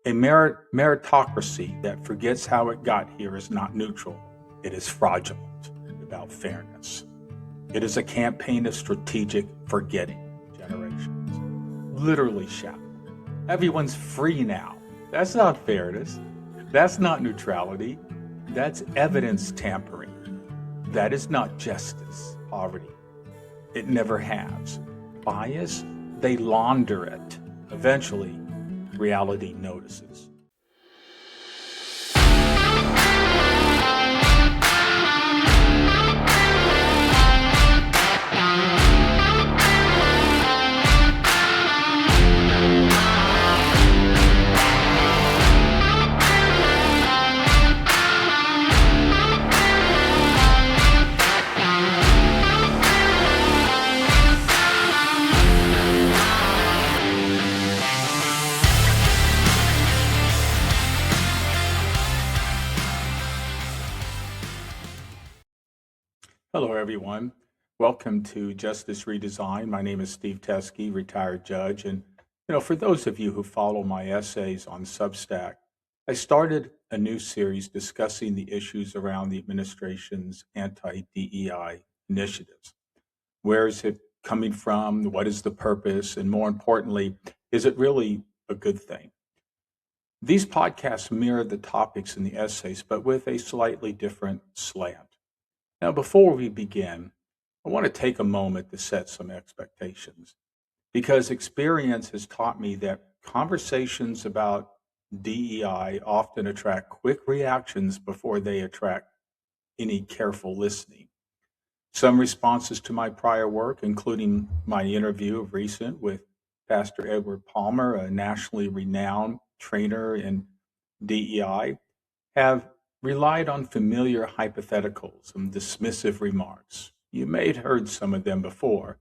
A meritocracy that forgets how it got here is not neutral. It is fraudulent about fairness. It is a campaign of strategic forgetting generations. Literally shout. Everyone's free now. That's not fairness. That's not neutrality. That's evidence tampering. That is not justice. Poverty. It never has. Bias, they launder it. Eventually, reality notices. Hello, everyone. Welcome to Justice Redesigned. My name is Steve Teske, retired judge. And, for those of you who follow my essays on Substack, I started a new series discussing the issues around the administration's anti-DEI initiatives. Where is it coming from? What is the purpose? And more importantly, is it really a good thing? These podcasts mirror the topics in the essays, but with a slightly different slant. Now, before we begin, I want to take a moment to set some expectations, because experience has taught me that conversations about DEI often attract quick reactions before they attract any careful listening. Some responses to my prior work, including my interview of recent with Pastor Edward Palmer, a nationally renowned trainer in DEI, have relied on familiar hypotheticals and dismissive remarks. You may have heard some of them before.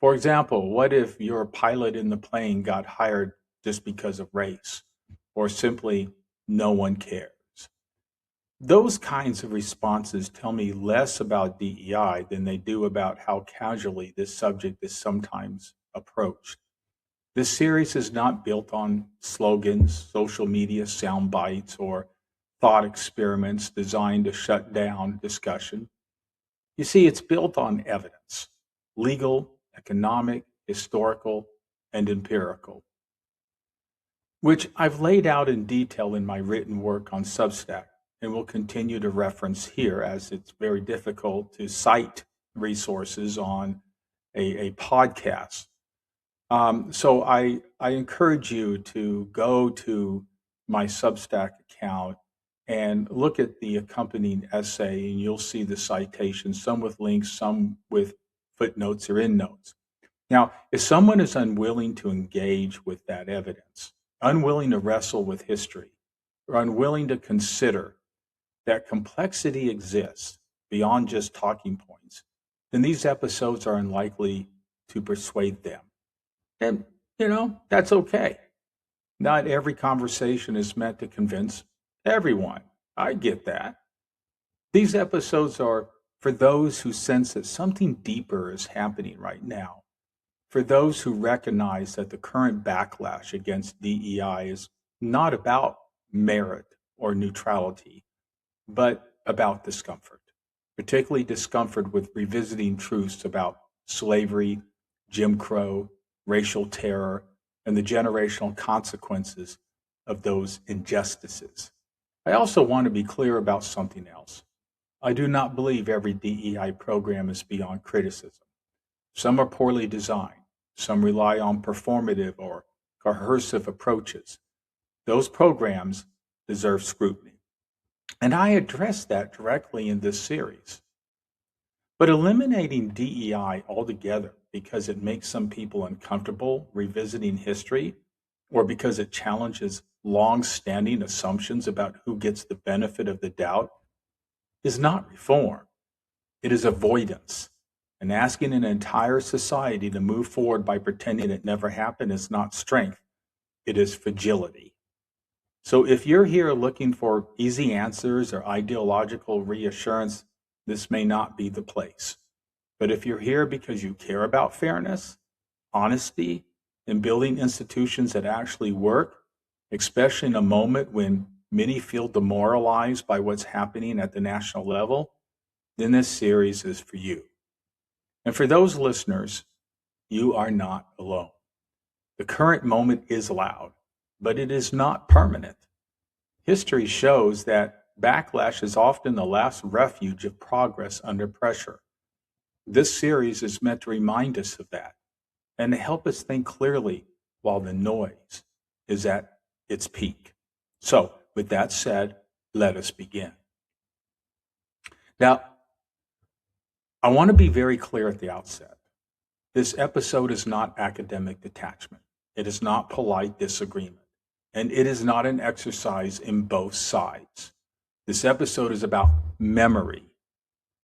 For example, what if your pilot in the plane got hired just because of race? Or simply, no one cares? Those kinds of responses tell me less about DEI than they do about how casually this subject is sometimes approached. This series is not built on slogans, social media sound bites, or thought experiments designed to shut down discussion. You see, it's built on evidence, legal, economic, historical, and empirical, which I've laid out in detail in my written work on Substack and will continue to reference here, as it's very difficult to cite resources on a podcast. So I encourage you to go to my Substack account and look at the accompanying essay, and you'll see the citations, some with links, some with footnotes or endnotes. Now, if someone is unwilling to engage with that evidence, unwilling to wrestle with history, or unwilling to consider that complexity exists beyond just talking points, then these episodes are unlikely to persuade them. And, that's okay. Not every conversation is meant to convince everyone. I get that. These episodes are for those who sense that something deeper is happening right now, for those who recognize that the current backlash against DEI is not about merit or neutrality, but about discomfort, particularly discomfort with revisiting truths about slavery, Jim Crow, racial terror, and the generational consequences of those injustices. I also want to be clear about something else. I do not believe every DEI program is beyond criticism. Some are poorly designed. Some rely on performative or coercive approaches. Those programs deserve scrutiny. And I address that directly in this series. But eliminating DEI altogether because it makes some people uncomfortable revisiting history, or because it challenges long-standing assumptions about who gets the benefit of the doubt, is not reform. It is avoidance. And asking an entire society to move forward by pretending it never happened is not strength. It is fragility. So if you're here looking for easy answers or ideological reassurance, this may not be the place. But if you're here because you care about fairness, honesty, and building institutions that actually work, especially in a moment when many feel demoralized by what's happening at the national level, then this series is for you. And for those listeners, you are not alone. The current moment is loud, but it is not permanent. History shows that backlash is often the last refuge of progress under pressure. This series is meant to remind us of that and to help us think clearly while the noise is at its peak. So, with that said, let us begin. Now, I want to be very clear at the outset. This episode is not academic detachment. It is not polite disagreement. And it is not an exercise in both sides. This episode is about memory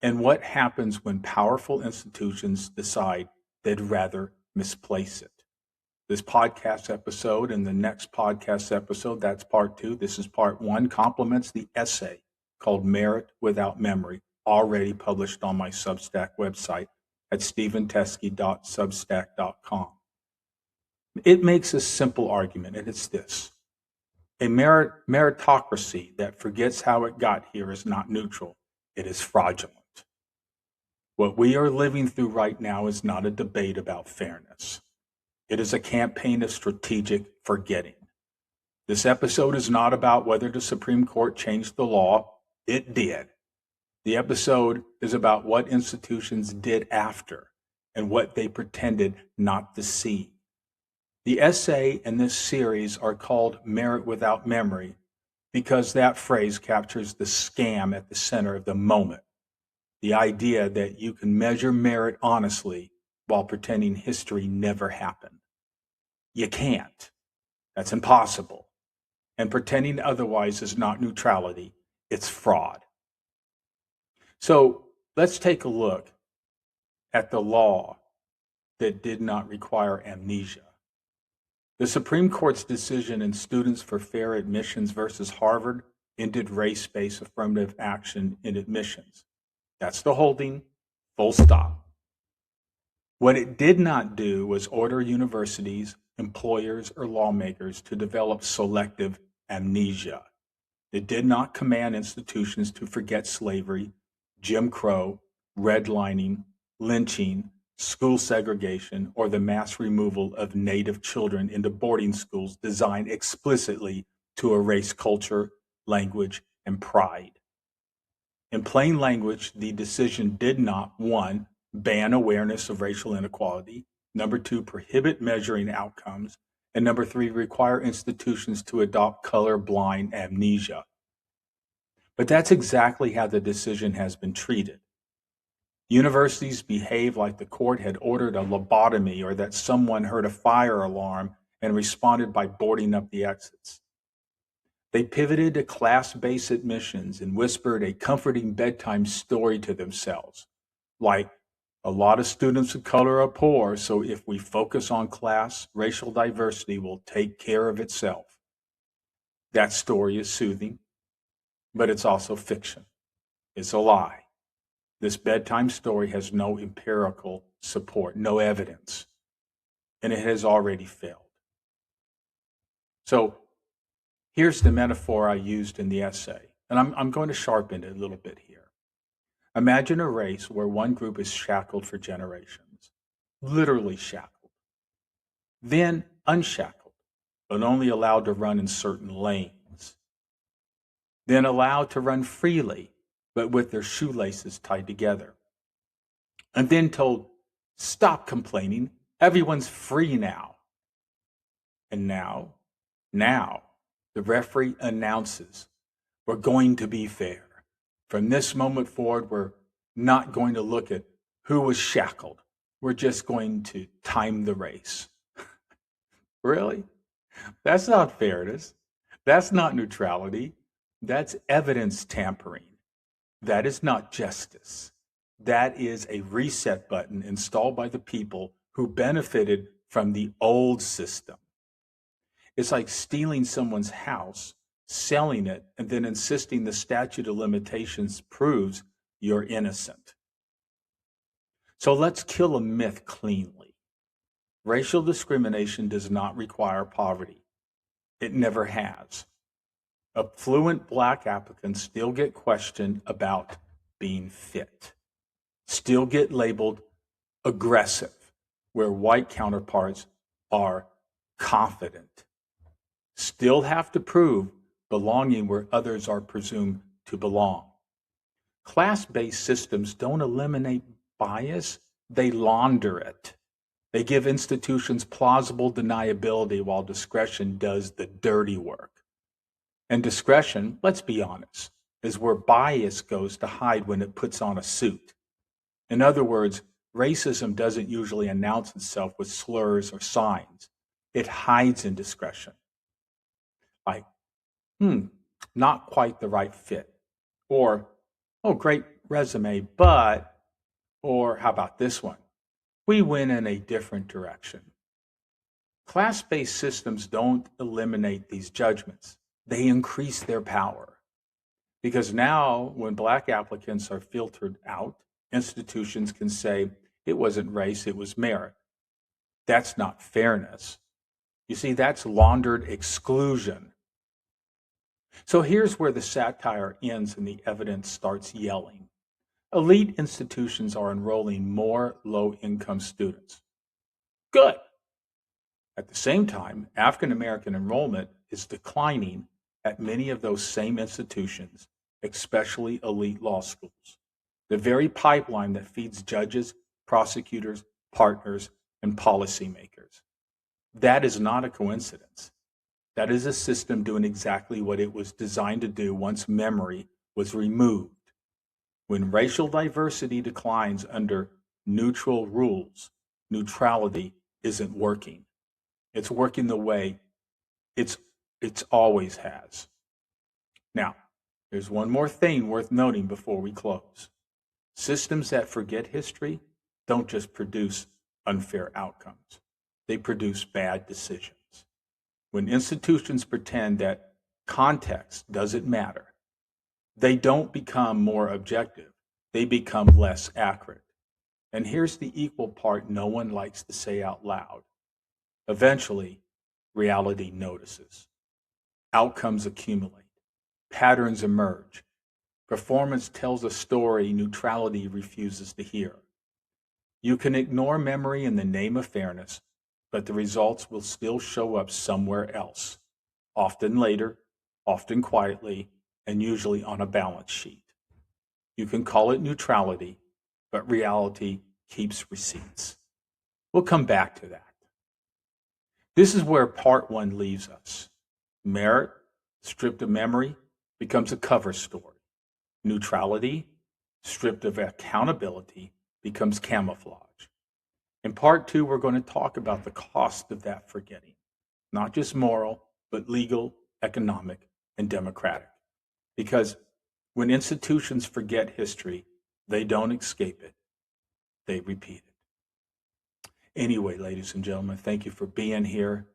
and what happens when powerful institutions decide they'd rather misplace it. This podcast episode and the next podcast episode, that's part 2, this is part 1, complements the essay called Merit Without Memory, already published on my Substack website at stephenteskey.substack.com. It makes a simple argument, and it's this. A meritocracy that forgets how it got here is not neutral. It is fraudulent. What we are living through right now is not a debate about fairness. It is a campaign of strategic forgetting. This episode is not about whether the Supreme Court changed the law. It did. The episode is about what institutions did after and what they pretended not to see. The essay and this series are called Merit Without Memory because that phrase captures the scam at the center of the moment. The idea that you can measure merit honestly while pretending history never happened. You can't. That's impossible. And pretending otherwise is not neutrality, it's fraud. So let's take a look at the law that did not require amnesia. The Supreme Court's decision in Students for Fair Admissions versus Harvard ended race-based affirmative action in admissions. That's the holding, full stop. What it did not do was order universities, employers, or lawmakers to develop selective amnesia. It did not command institutions to forget slavery, Jim Crow, redlining, lynching, school segregation, or the mass removal of Native children into boarding schools designed explicitly to erase culture, language, and pride. In plain language, the decision did not, 1, ban awareness of racial inequality, 2, prohibit measuring outcomes, and 3, require institutions to adopt color-blind amnesia. But that's exactly how the decision has been treated. Universities behave like the court had ordered a lobotomy or that someone heard a fire alarm and responded by boarding up the exits. They pivoted to class-based admissions and whispered a comforting bedtime story to themselves, like, a lot of students of color are poor, so if we focus on class, racial diversity will take care of itself. That story is soothing, but it's also fiction. It's a lie. This bedtime story has no empirical support, no evidence, and it has already failed. So here's the metaphor I used in the essay, and I'm going to sharpen it a little bit here. Imagine a race where one group is shackled for generations, literally shackled, then unshackled, but only allowed to run in certain lanes, then allowed to run freely, but with their shoelaces tied together, and then told, stop complaining, everyone's free now. And now, the referee announces, we're going to be fair. From this moment forward, we're not going to look at who was shackled. We're just going to time the race. Really? That's not fairness. That's not neutrality. That's evidence tampering. That is not justice. That is a reset button installed by the people who benefited from the old system. It's like stealing someone's house, selling it, and then insisting the statute of limitations proves you're innocent. So let's kill a myth cleanly. Racial discrimination does not require poverty. It never has. Affluent black applicants still get questioned about being fit, still get labeled aggressive, where white counterparts are confident, still have to prove belonging where others are presumed to belong. Class-based systems don't eliminate bias, they launder it. They give institutions plausible deniability while discretion does the dirty work. And discretion, let's be honest, is where bias goes to hide when it puts on a suit. In other words, racism doesn't usually announce itself with slurs or signs. It hides in discretion. Like, not quite the right fit. Or, oh, great resume, but, or how about this one? We went in a different direction. Class-based systems don't eliminate these judgments. They increase their power. Because now, when black applicants are filtered out, institutions can say, it wasn't race, it was merit. That's not fairness. You see, that's laundered exclusion. So here's where the satire ends and the evidence starts yelling. Elite institutions are enrolling more low-income students. Good. At the same time, African American enrollment is declining at many of those same institutions, especially elite law schools. The very pipeline that feeds judges, prosecutors, partners, and policymakers. That is not a coincidence. That is a system doing exactly what it was designed to do once memory was removed. When racial diversity declines under neutral rules, neutrality isn't working. It's working the way it's always has. Now, there's one more thing worth noting before we close. Systems that forget history don't just produce unfair outcomes. They produce bad decisions. When institutions pretend that context doesn't matter, they don't become more objective. They become less accurate. And here's the equal part no one likes to say out loud. Eventually, reality notices. Outcomes accumulate. Patterns emerge. Performance tells a story neutrality refuses to hear. You can ignore memory in the name of fairness, but the results will still show up somewhere else, often later, often quietly, and usually on a balance sheet. You can call it neutrality, but reality keeps receipts. We'll come back to that. This is where part one leaves us. Merit, stripped of memory, becomes a cover story. Neutrality, stripped of accountability, becomes camouflage. In part two, we're going to talk about the cost of that forgetting, not just moral, but legal, economic, and democratic. Because when institutions forget history, they don't escape it, they repeat it. Anyway, ladies and gentlemen, thank you for being here.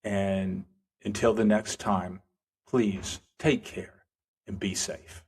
And until the next time, please take care and be safe.